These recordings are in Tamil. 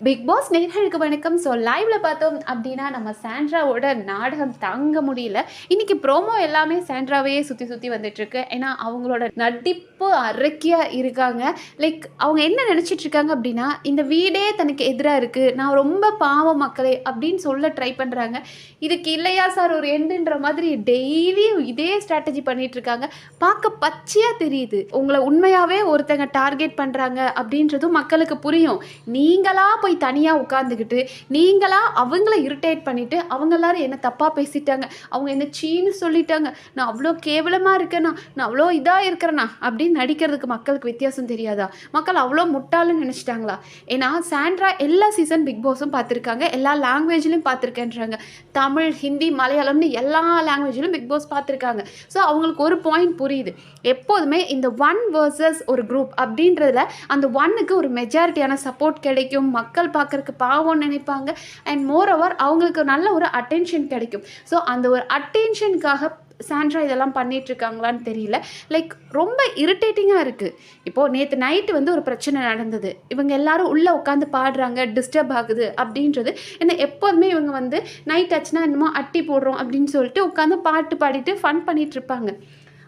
பிக் பாஸ் நேயர்களுக்கு வணக்கம். ஸோ லைவ்ல பார்த்தோம் அப்படின்னா நம்ம சாண்ட்ராவோட நாடகம் தாங்க முடியல. இன்னைக்கு ப்ரோமோ எல்லாமே சாண்ட்ராவையே சுற்றி சுற்றி வந்துட்டுருக்கு. ஏன்னா அவங்களோட நடிப்பு அரக்கியாக இருக்காங்க. லைக் அவங்க என்ன நினச்சிட்டு இருக்காங்க அப்படின்னா, இந்த வீடே தனக்கு எதிராக இருக்குது, நான் ரொம்ப பாவம் மக்களே அப்படின்னு சொல்ல ட்ரை பண்ணுறாங்க. இதுக்கு இல்லையா சார் ஒரு எண்டுன்ற மாதிரி டெய்லியும் இதே ஸ்ட்ராட்டஜி பண்ணிட்டு இருக்காங்க. பார்க்க பச்சையாக தெரியுது. உங்களை உண்மையாகவே ஒருத்தங்க டார்கெட் பண்ணுறாங்க அப்படின்றதும் மக்களுக்கு புரியும். நீங்களா போய் தனியாக உட்காந்துக்கிட்டு நீங்களா அவங்கள இரிட்டேட் பண்ணிவிட்டு அவங்க எல்லாரும் என்ன தப்பாக பேசிட்டாங்க, அவங்க என்ன சீன்னு சொல்லிட்டாங்க, நான் அவ்வளோ கேவலமாக இருக்கேனா, நான் அவ்வளோ இதாக இருக்கிறேனா அப்படின்னு நடிக்கிறதுக்கு மக்களுக்கு வித்தியாசம் தெரியாதா? மக்கள் அவ்வளோ முட்டாளுன்னு நினச்சிட்டாங்களா? ஏன்னா சாண்ட்ரா எல்லா சீசன் பிக் பாஸும் பார்த்துருக்காங்க, எல்லா லாங்குவேஜ்லையும் பார்த்துருக்கேன்றாங்க. தமிழ், ஹிந்தி, மலையாளம்னு எல்லா லாங்குவேஜிலும் பிக் பாஸ் பார்த்துருக்காங்க. ஸோ அவங்களுக்கு ஒரு பாயிண்ட் புரியுது. எப்போதுமே இந்த ஒன் வர்சஸ் ஒரு குரூப் அப்படின்றதுல அந்த ஒன்னுக்கு ஒரு மெஜாரிட்டியான சப்போர்ட் கிடைக்கும். மக்கள் பார்க்குறக்கு பாவம்னு நினைப்பாங்க. அண்ட் மோர் ஓவர் அவங்களுக்கு நல்ல ஒரு அட்டென்ஷன் கிடைக்கும். ஸோ அந்த ஒரு அட்டென்ஷனுக்காக சாண்ட்ரா இதெல்லாம் பண்ணிகிட்ருக்காங்களான்னு தெரியல. லைக் ரொம்ப இரிட்டேட்டிங்காக இருக்குது. இப்போது நேற்று நைட்டு வந்து ஒரு பிரச்சனை நடந்தது. இவங்க எல்லாரும் உள்ளே உட்காந்து பாடுறாங்க, டிஸ்டர்ப் ஆகுது அப்படின்றது. ஏன்னா எப்போதுமே இவங்க வந்து நைட் ஆச்சுன்னா என்னமோ அட்டி போடுறோம் அப்படின்னு சொல்லிட்டு உட்காந்து பாட்டு பாடிட்டு ஃபன் பண்ணிகிட்ருப்பாங்க.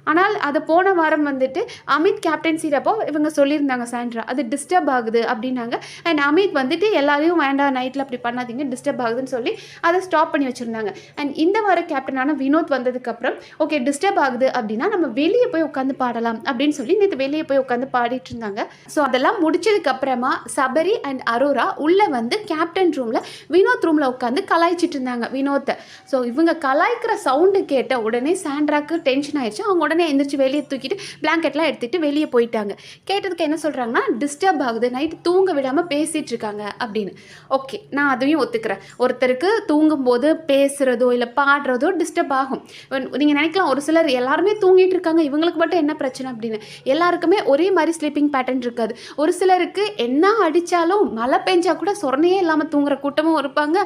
ஆனால் அதை போன வாரம் வந்துட்டு அமித் கேப்டன்சிரப்போ இவங்க சொல்லியிருந்தாங்க சாண்ட்ரா அது டிஸ்டர்ப் ஆகுது அப்படின்னாங்க. அண்ட் அமித் வந்துட்டு எல்லாரையும் வேண்டாம் நைட்டில் அப்படி பண்ணாதீங்க டிஸ்டர்ப் ஆகுதுன்னு சொல்லி அதை ஸ்டாப் பண்ணி வச்சுருந்தாங்க. அண்ட் இந்த வார கேப்டனான வினோத் வந்ததுக்கப்புறம் ஓகே டிஸ்டர்ப் ஆகுது அப்படின்னா நம்ம வெளியே போய் உட்காந்து பாடலாம் அப்படின்னு சொல்லி நேற்று வெளியே போய் உட்காந்து பாடிட்டு இருந்தாங்க. ஸோ அதெல்லாம் முடிச்சதுக்கப்புறமா சபரி அண்ட் அரோரா உள்ளே வந்து கேப்டன் ரூமில் வினோத் ரூமில் உட்காந்து கலாய்ச்சிட்டு இருந்தாங்க வினோத்தை. ஸோ இவங்க கலாய்க்கிற சவுண்டு கேட்ட உடனே சாண்ட்ராக்கு டென்ஷன் ஆயிடுச்சு. அவங்க உடனே எந்திரிச்சு வெளியே தூக்கிட்டு பிளாங்கெட்லாம் எடுத்துகிட்டு வெளியே போயிட்டாங்க. கேட்டதுக்கு என்ன சொல்கிறாங்கன்னா டிஸ்டர்ப் ஆகுது, நைட்டு தூங்க விடாமல் பேசிகிட்டு இருக்காங்க அப்படின்னு. ஓகே நான் அதையும் ஒத்துக்கிறேன். ஒருத்தருக்கு தூங்கும்போது பேசுகிறதோ இல்லை பாடுறதோ டிஸ்டர்ப் ஆகும். நீங்கள் நினைக்கலாம் ஒரு சிலர் எல்லாருமே தூங்கிட்டு இருக்காங்க இவங்களுக்கு மட்டும் என்ன பிரச்சனை அப்படின்னு. எல்லாருக்குமே ஒரே மாதிரி ஸ்லீப்பிங் பேட்டர்ன் இருக்காது. ஒரு சிலருக்கு என்ன அடித்தாலும் மழை பெஞ்சா கூட சொரணையே இல்லாமல் தூங்குற கூட்டமும் இருப்பாங்க.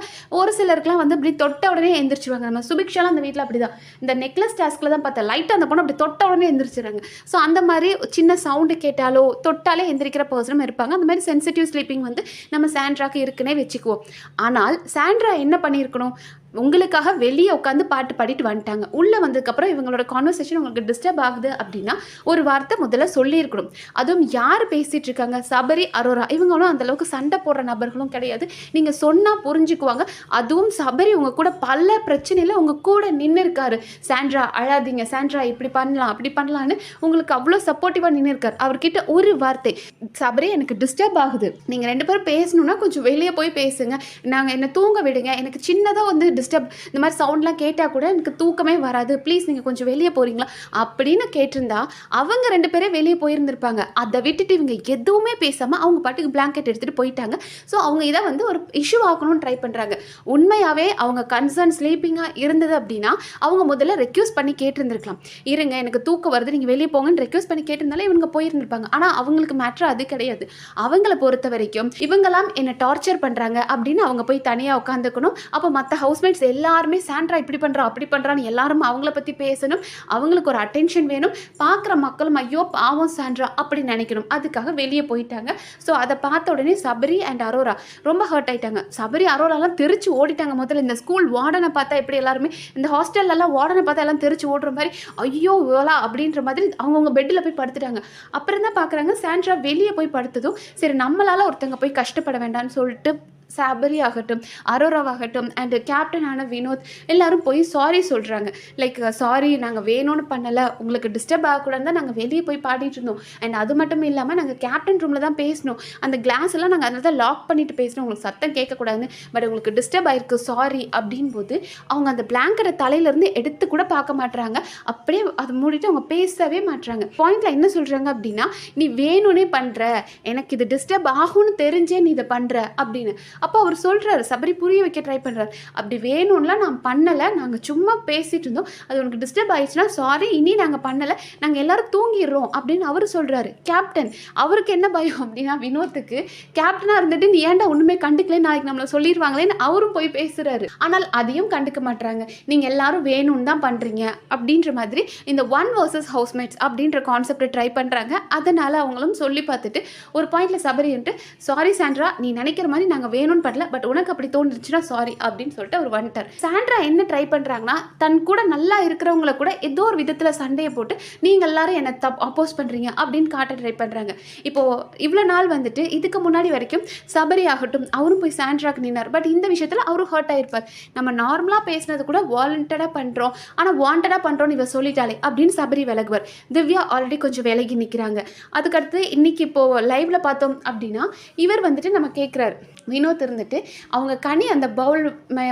ஒரு சிலருக்குலாம் வந்து இப்படி தொட்ட உடனே எந்திரிச்சுவாங்க. நம்ம சுபிக்ஷாலாம் அந்த வீட்டில் அப்படி தான். இந்த நெக்லஸ் டாஸ்கில் தான் பார்த்தா லைட்டாக அந்த பொண்ணு அப்படி தொட்ட உடனே எந்திரிச்சிடுறாங்க. ஸோ அந்த மாதிரி சின்ன சவுண்டு கேட்டாலோ தொட்டாலே எந்திரிக்கிற பர்சனும் இருப்பாங்க. அந்த மாதிரி சென்சிட்டிவ் ஸ்லீப்பிங் வந்து நம்ம சாண்ட்ராக்கு இருக்குன்னே வச்சுக்குவோம். ஆனால் சாண்ட்ரா என்ன பண்ணியிருக்கணும், உங்களுக்காக வெளியே உட்காந்து பாட்டு பாடிட்டு வந்துட்டாங்க. உள்ளே வந்ததுக்கப்புறம் இவங்களோட கான்வர்சேஷன் உங்களுக்கு டிஸ்டர்ப் ஆகுது அப்படின்னா ஒரு வார்த்தை முதல்ல சொல்லியிருக்கணும். அதுவும் யார் பேசிகிட்டு இருக்காங்க, சபரி அரோரா இவங்களும் அந்தளவுக்கு சண்டை போடுற நபர்களும் கிடையாது. நீங்கள் சொன்னால் புரிஞ்சுக்குவாங்க. அதுவும் சபரி உங்கள் கூட பல பிரச்சனையில் உங்கள் கூட நின்று இருக்காரு. சாண்ட்ரா அழாதீங்க, சாண்ட்ரா இப்படி பண்ணலாம் அப்படி பண்ணலான்னு உங்களுக்கு அவ்வளோ சப்போர்ட்டிவாக நின்று இருக்கார். அவர்கிட்ட ஒரு வார்த்தை சபரி எனக்கு டிஸ்டர்ப் ஆகுது, நீங்கள் ரெண்டு பேரும் பேசணுன்னா கொஞ்சம் வெளியே போய் பேசுங்க, நாங்கள் என்னை தூங்க விடுங்க, எனக்கு சின்னதாக வந்து டிஸ்டர்ப் இந்த மாதிரி சவுண்ட்லாம் கேட்டால் கூட எனக்கு தூக்கமே வராது, ப்ளீஸ் நீங்கள் கொஞ்சம் வெளியே போகிறீங்களா அப்படின்னு கேட்டிருந்தா அவங்க ரெண்டு பேரே வெளியே போயிருந்திருப்பாங்க. அதை விட்டுட்டு இவங்க எதுவுமே பேசாமல் அவங்க பாட்டுக்கு பிளாங்கெட் எடுத்துகிட்டு போயிட்டாங்க. ஸோ அவங்க இதை வந்து ஒரு இஷ்யூ ஆக்கணும்னு ட்ரை பண்ணுறாங்க. உண்மையாகவே அவங்க கன்சர்ன் ஸ்லீப்பிங்காக இருந்தது அப்படின்னா அவங்க முதல்ல ரெக்யூஸ்ட் பண்ணி கேட்டிருந்துருக்கலாம். இருங்க எனக்கு தூக்கம் வருது நீங்கள் வெளியே போங்கன்னு ரெக்யூஸ்ட் பண்ணி கேட்டிருந்தாலே இவங்க போயிருந்திருப்பாங்க. ஆனால் அவங்களுக்கு மேட்ரு அது கிடையாது. அவங்கள பொறுத்த வரைக்கும் இவங்கெல்லாம் என்னை டார்ச்சர் பண்ணுறாங்க அப்படின்னு அவங்க போய் தனியாக உட்காந்துக்கணும். அப்போ மற்ற ஹவுஸ்மேட்ஸ் எல்லாருமே சாண்ட்ரா இப்படி பண்ணுறா அப்படி பண்ணுறான்னு எல்லாரும் அவங்கள பற்றி பேசணும். அவங்களுக்கு ஒரு அட்டென்ஷன் வேணும். பார்க்குற மக்களும் ஐயோ பாவம் சாண்ட்ரா அப்படி நினைக்கணும். அதுக்காக வெளியே போயிட்டாங்க. ஸோ அதை பார்த்த உடனே சபரி அண்ட் அரோரா ரொம்ப ஹர்ட் ஆயிட்டாங்க. சபரி அரோராலாம் தெரிச்சு ஓடிட்டாங்க. முதல்ல இந்த ஸ்கூல் வார்டனை பார்த்தா எப்படி எல்லாருமே இந்த ஹாஸ்டல்லலாம் வார்டனை பார்த்தா எல்லாம் தெரிச்சு ஓடுற மாதிரி ஐயோ இவளா அப்படின்ற மாதிரி அவங்கவுங்க பெட்டில் போய் படுத்துட்டாங்க. அப்புறம் தான் பார்க்குறாங்க சாண்ட்ரா வெளியே போய் படுத்ததும் சரி நம்மளால் ஒருத்தங்க போய் கஷ்டப்பட வேண்டாம்னு சொல்லிட்டு சபரி ஆகட்டும் அரோராவாகட்டும் அண்ட் கேப்டனான வினோத் எல்லாரும் போய் சாரி சொல்கிறாங்க. லைக் சாரி நாங்கள் வேணும்னு பண்ணலை, உங்களுக்கு டிஸ்டர்ப் ஆகக்கூடாது தான் நாங்கள் வெளியே போய் பாடிட்டு இருந்தோம். அண்ட் அது மட்டும் இல்லாமல் நாங்கள் கேப்டன் ரூமில் தான் பேசணும், அந்த கிளாஸ் எல்லாம் நாங்கள் அதில் தான் லாக் பண்ணிட்டு பேசணும், உங்களுக்கு சத்தம் கேட்கக்கூடாதுன்னு, பட் உங்களுக்கு டிஸ்டர்ப் ஆயிருக்கு சாரி அப்படின்போது அவங்க அந்த பிளாங்கெட்டை தலையிலேருந்து எடுத்து கூட பார்க்க மாட்டுறாங்க. அப்படியே அதை மூடிட்டு அவங்க பேசவே மாட்டுறாங்க. பாயிண்டில் என்ன சொல்கிறாங்க அப்படின்னா நீ வேணும்னே பண்ணுற, எனக்கு இது டிஸ்டர்ப் ஆகும்னு தெரிஞ்சே நீ இதை பண்ணுற அப்படின்னு. அப்போ அவர் சொல்கிறாரு, சபரி புரிய வைக்க ட்ரை பண்ணுறாரு, அப்படி வேணும்லாம் நான் பண்ணலை, நாங்கள் சும்மா பேசிகிட்டு இருந்தோம், அது உனக்கு டிஸ்டர்ப் ஆயிடுச்சுன்னா சாரி, இனி நாங்கள் பண்ணலை, நாங்கள் எல்லோரும் தூங்கிடுறோம் அப்படின்னு அவர் சொல்கிறாரு. கேப்டன் அவருக்கு என்ன பயம் அப்படின்னா, வினோத்துக்கு கேப்டனாக இருந்துட்டு நீ ஏன்டா ஒன்றுமே கண்டுக்கல, நாளைக்கு நம்மளை சொல்லிடுவாங்களேன்னு அவரும் போய் பேசுகிறாரு. ஆனால் அதையும் கண்டுக்க மாட்டுறாங்க, நீங்கள் எல்லாரும் வேணும்னு தான் பண்ணுறீங்க அப்படின்ற மாதிரி இந்த ஒன் வர்சஸ் ஹவுஸ்மேட்ஸ் அப்படின்ற கான்செப்டை ட்ரை பண்ணுறாங்க. அதனால் அவங்களும் சொல்லி பார்த்துட்டு ஒரு பாயிண்டில் சபரின்ட்டு, சாரி சாண்ட்ரா, நீ நினைக்கிற மாதிரி நாங்கள் வேணும்னு பண்ணல, பட் உனக்கு அப்படி தோணுச்சுன்னா சாரி அப்படின்னு சொல்லிட்டு அவர் வந்துட்டார். சாண்ட்ரா என்ன ட்ரை பண்ணுறாங்கன்னா, தன் கூட நல்லா இருக்கிறவங்கள கூட ஏதோ ஒரு விதத்தில் சண்டையை போட்டு நீங்கள் எல்லாரும் என்னை அப்போஸ் பண்ணுறீங்க அப்படின்னு காட்ட ட்ரை பண்ணுறாங்க. இப்போது இவ்வளோ நாள் வந்துட்டு இதுக்கு முன்னாடி வரைக்கும் சபரி ஆகட்டும் அவரும் போய் சாண்ட்ராக்கு நின்னார். பட் இந்த விஷயத்தில் அவரும் ஹர்ட் ஆகிருப்பார். நம்ம நார்மலாக பேசினது கூட வாலண்டடாக பண்ணுறோம், ஆனால் வாண்டடாக பண்ணுறோன்னு இவ சொல்லிட்டாலே அப்படின்னு சபரி விலகுவார். திவ்யா ஆல்ரெடி கொஞ்சம் விலகி நிற்கிறாங்க. அதுக்கடுத்து இன்றைக்கி இப்போது லைவில் பார்த்தோம் அப்படின்னா இவர் வந்துட்டு நம்ம கேட்குறாரு, வினோத் இருந்துட்டு அவங்க கனி அந்த பவுல்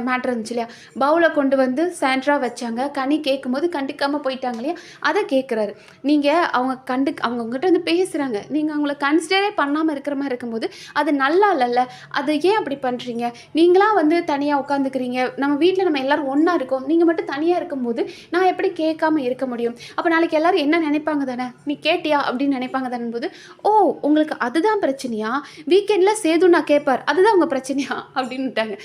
மேட்ரு இருந்துச்சு இல்லையா, பவுலை கொண்டு வந்து சாண்ட்ரா வச்சாங்க, கனி கேட்கும்போது கண்டுக்காமல் போயிட்டாங்க இல்லையா, அதை கேட்குறாரு. நீங்கள் அவங்க உங்ககிட்ட வந்து பேசுகிறாங்க, நீங்கள் அவங்கள கன்சிடரே பண்ணாமல் இருக்கிற மாதிரி இருக்கும்போது அது நல்லா இல்லைல்ல, அதை ஏன் அப்படி பண்ணுறீங்க, நீங்களாம் வந்து தனியாக உட்காந்துக்கிறீங்க, நம்ம வீட்டில் நம்ம எல்லோரும் ஒன்றா இருக்கோம், நீங்கள் மட்டும் தனியாக இருக்கும்போது நான் எப்படி கேட்காம இருக்க முடியும், அப்போ நாளைக்கு எல்லோரும் என்ன நினைப்பாங்க தானே, நீ கேட்டியா அப்படின்னு நினைப்பாங்க தானே போது, ஓ உங்களுக்கு அதுதான் பிரச்சனையா, வீக்கெண்டில் சேது நான் கேட்பார் அதுதான் உங்கள் பிரச்சனையா அப்படின்னுட்டாங்க.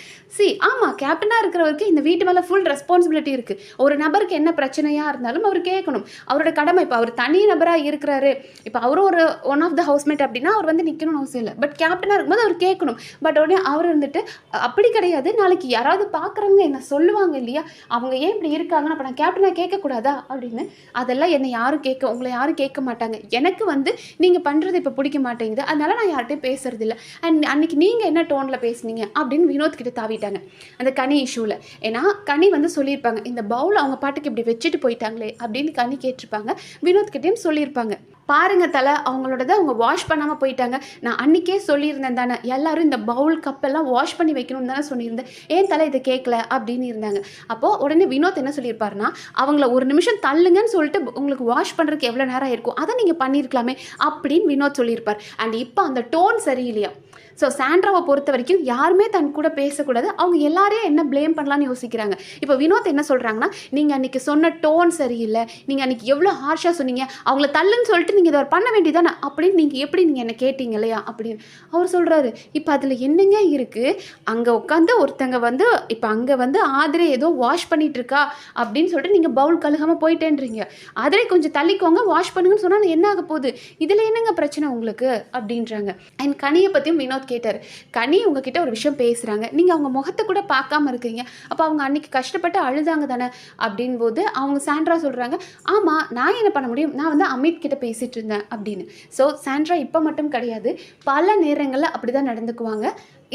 ஆமாம், கேப்டனாக இருக்கிறவருக்கு இந்த வீட்டு மேலே ஃபுல் ரெஸ்பான்சிபிலிட்டி இருக்குது. ஒரு நபருக்கு என்ன பிரச்சனையாக இருந்தாலும் அவர் கேட்கணும், அவரோட கடமை. இப்போ அவர் தனி நபராக இருக்கிறாரு, இப்போ அவரும் ஒரு ஒன் ஆஃப் த ஹவுஸ்மேட் அப்படின்னா அவர் வந்து நிற்கணும்னு அவசியம் இல்லை, பட் கேப்டனாக இருக்கும்போது அவர் கேட்கணும். பட் உடனே அவர் இருந்துட்டு அப்படி கிடையாது, நாளைக்கு யாராவது பார்க்குறவங்க என்ன சொல்லுவாங்க இல்லையா, அவங்க ஏன் இப்படி இருக்காங்கன்னு, அப்போ நான் கேப்டனாக கேட்கக்கூடாதா அப்படின்னு. அதெல்லாம் என்னை யாரும் உங்களை யாரும் கேட்க மாட்டாங்க, எனக்கு வந்து நீங்கள் பண்ணுறது இப்போ பிடிக்க மாட்டேங்குது, அதனால நான் யார்கிட்டையும் பேசுறதில்ல. அண்ட் அன்றைக்கி நீங்கள் என்ன டோனில் பேசுனீங்க அப்படின்னு வினோத் கிட்ட தாவிட்டாங்க அந்த கனி இஷ்யூவில். ஏன்னா கனி வந்து சொல்லியிருப்பாங்க, இந்த பவுல் அவங்க பாட்டுக்கு இப்படி வச்சுட்டு போயிட்டாங்களே அப்படின்னு கனி கேட்டிருப்பாங்க, வினோத் கிட்டேயும் சொல்லியிருப்பாங்க. பாருங்கள் தலை, அவங்களோடதை அவங்க வாஷ் பண்ணாமல் போயிட்டாங்க, நான் அன்றைக்கே சொல்லியிருந்தேன் தானே எல்லாரும் இந்த பவுல் கப்பெல்லாம் வாஷ் பண்ணி வைக்கணும்னு தானே சொல்லியிருந்தேன், ஏன் தலை இதை கேட்கல அப்படின்னு இருந்தாங்க. அப்போது உடனே வினோத் என்ன சொல்லியிருப்பாருன்னா, அவங்கள ஒரு நிமிஷம் தள்ளுங்கன்னு சொல்லிட்டு உங்களுக்கு வாஷ் பண்ணுறதுக்கு எவ்வளோ நேரம் இருக்கும், அதை நீங்கள் பண்ணியிருக்கலாமே அப்படின்னு வினோத் சொல்லியிருப்பார். அண்ட் இப்போ அந்த டோன் சரியில்லையா. ஸோ சாண்ட்ராவை பொறுத்த வரைக்கும் யாருமே தன் கூட பேசக்கூடாது, அவங்க எல்லாரையும் என்ன ப்ளேம் பண்ணலான்னு யோசிக்கிறாங்க. இப்போ வினோத் என்ன சொல்கிறாங்கன்னா, நீங்கள் அன்றைக்கி சொன்ன டோன் சரியில்லை, நீங்கள் அன்றைக்கி எவ்வளோ ஹார்ஷாக சொன்னீங்க, அவங்கள தள்ளுன்னு சொல்லிட்டு நீங்கள் இதை பண்ண வேண்டியதானே அப்படின்னு நீங்கள் என்ன கேட்டீங்க இல்லையா அப்படின்னு அவர் சொல்கிறாரு. இப்போ அதில் என்னங்க இருக்குது, அங்கே உட்காந்து ஒருத்தங்க வந்து இப்போ அங்கே வந்து ஆதிரை ஏதோ வாஷ் பண்ணிகிட்டு இருக்கா அப்படின்னு சொல்லிட்டு நீங்கள் பவுல் கழுகாமல் போயிட்டேன்றீங்க, ஆதிரை கொஞ்சம் தள்ளிக்கோங்க வாஷ் பண்ணுங்கன்னு சொன்னால் என்ன ஆக போகுது, இதில் என்னங்க பிரச்சனை உங்களுக்கு அப்படின்றாங்க. அண்ட் கனியை பற்றியும் வினோத் கேட்டார். கனி உங்ககிட்ட ஒரு விஷயம் பேசுகிறாங்க, நீங்கள் அவங்க முகத்தை கூட பார்க்காம இருக்கீங்க, அப்போ அவங்க அன்றைக்கி கஷ்டப்பட்டு அழுதாங்க தானே அப்படின் போது அவங்க சாண்ட்ரா சொல்கிறாங்க, ஆமாம் நான் என்ன பண்ண முடியும், நான் வந்து அமித் கிட்ட பேசிகிட்டு இருந்தேன் அப்படின்னு. ஸோ சாண்ட்ரா இப்போ மட்டும் கிடையாது, பல நேரங்களில் அப்படி தான் நடந்துக்குவாங்க.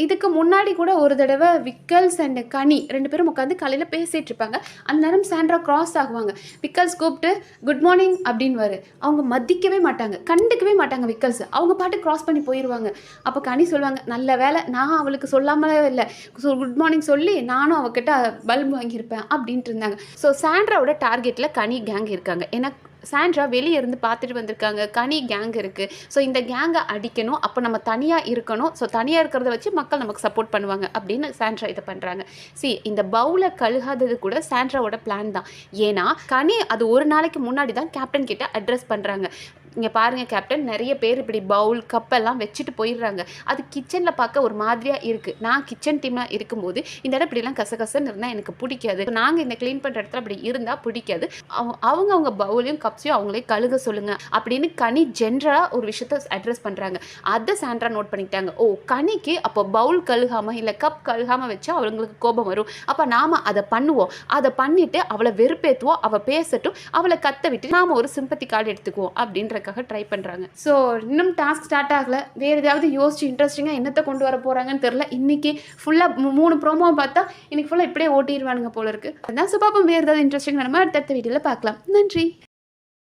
இதுக்கு முன்னாடி கூட ஒரு தடவை விக்கல்ஸ் அண்ட் கனி 2 பேரும் உட்காந்து காலையில் பேசிகிட்டு இருப்பாங்க. அந்த நேரம் சாண்ட்ரா கிராஸ் ஆகுவாங்க, விக்கல்ஸ் கூப்பிட்டு குட் மார்னிங் அப்படின்வாரு, அவங்க மதிக்கவே மாட்டாங்க, கண்டுக்கவே மாட்டாங்க விக்கல்ஸ், அவங்க பாட்டு கிராஸ் பண்ணி போயிடுவாங்க. அப்போ கனி சொல்லுவாங்க, நல்ல வேலை நான் அவளுக்கு சொல்லாமலே இல்லை, குட் மார்னிங் சொல்லி நானும் அவகிட்ட பல்பு வாங்கியிருப்பேன் அப்படின்ட்டு இருந்தாங்க. ஸோ சாண்ட்ராவோட டார்கெட்டில் கனி கேங் இருக்காங்க. ஏன்னா சாண்ட்ரா வெளியே இருந்து பார்த்துட்டு வந்திருக்காங்க, கனி கேங் இருக்குது, ஸோ இந்த கேங்கை அடிக்கணும், அப்போ நம்ம தனியாக இருக்கணும், ஸோ தனியாக இருக்கிறத வச்சு மக்கள் நமக்கு சப்போர்ட் பண்ணுவாங்க அப்படின்னு சாண்ட்ரா இதை பண்ணுறாங்க. இந்த பவுலை கழுகாதது கூட சாண்ட்ராவோட பிளான் தான். ஏன்னா கனி அது ஒரு நாளைக்கு முன்னாடி தான் கேப்டன் கிட்ட அட்ரஸ் பண்ணுறாங்க, இங்கே பாருங்கள் கேப்டன், நிறைய பேர் இப்படி பவுல் கப்பெல்லாம் வச்சுட்டு போயிடுறாங்க, அது கிச்சனில் பார்க்க ஒரு மாதிரியாக இருக்குது, நான் கிச்சன் டீமாக இருக்கும்போது இந்த இடம் இப்படிலாம் கசகசன்னு இருந்தால் எனக்கு பிடிக்காது, நாங்கள் இந்த க்ளீன் பண்ணுற இடத்துல அப்படி இருந்தால் பிடிக்காது, அவங்க பவுலையும் கப்ஸையும் அவங்களே கழுக சொல்லுங்கள் அப்படின்னு கனி ஜென்ரலாக ஒரு விஷயத்த அட்ரஸ் பண்ணுறாங்க. அதை சாண்ட்ரா நோட் பண்ணிக்கிட்டாங்க. ஓ கனிக்கு அப்போ பவுல் கழுகாமல் இல்லை கப் கழுகாமல் வச்சா அவங்களுக்கு கோபம் வரும், அப்போ நாம் அதை பண்ணுவோம், அதை பண்ணிவிட்டு அவளை வெறுப்பேற்றுவோம், அவள் பேசட்டும், அவளை கத்த விட்டு நாம் ஒரு சிம்பத்தி கார்டு எடுத்துக்குவோம் அப்படின்ற ட்ரை பண்றாங்க. ஸோ இன்னும் டாஸ்க் ஸ்டார்ட் ஆகல, வேறு ஏதாவது யோசிச்சு இன்ட்ரெஸ்டிங்காக என்னத்தை கொண்டு வர போறாங்கன்னு தெரியல. இன்னைக்கு ஃபுல்லாக 3 ப்ரோமோ பார்த்தா இன்னைக்கு ஃபுல்லாக இப்படியே ஓட்டிடுவானுங்க போல இருக்கு. அதான் சுபாப்பம் வேறு ஏதாவது இன்ட்ரெஸ்டிங் நம்ம அடுத்த வீடியோவில் பார்க்கலாம். நன்றி.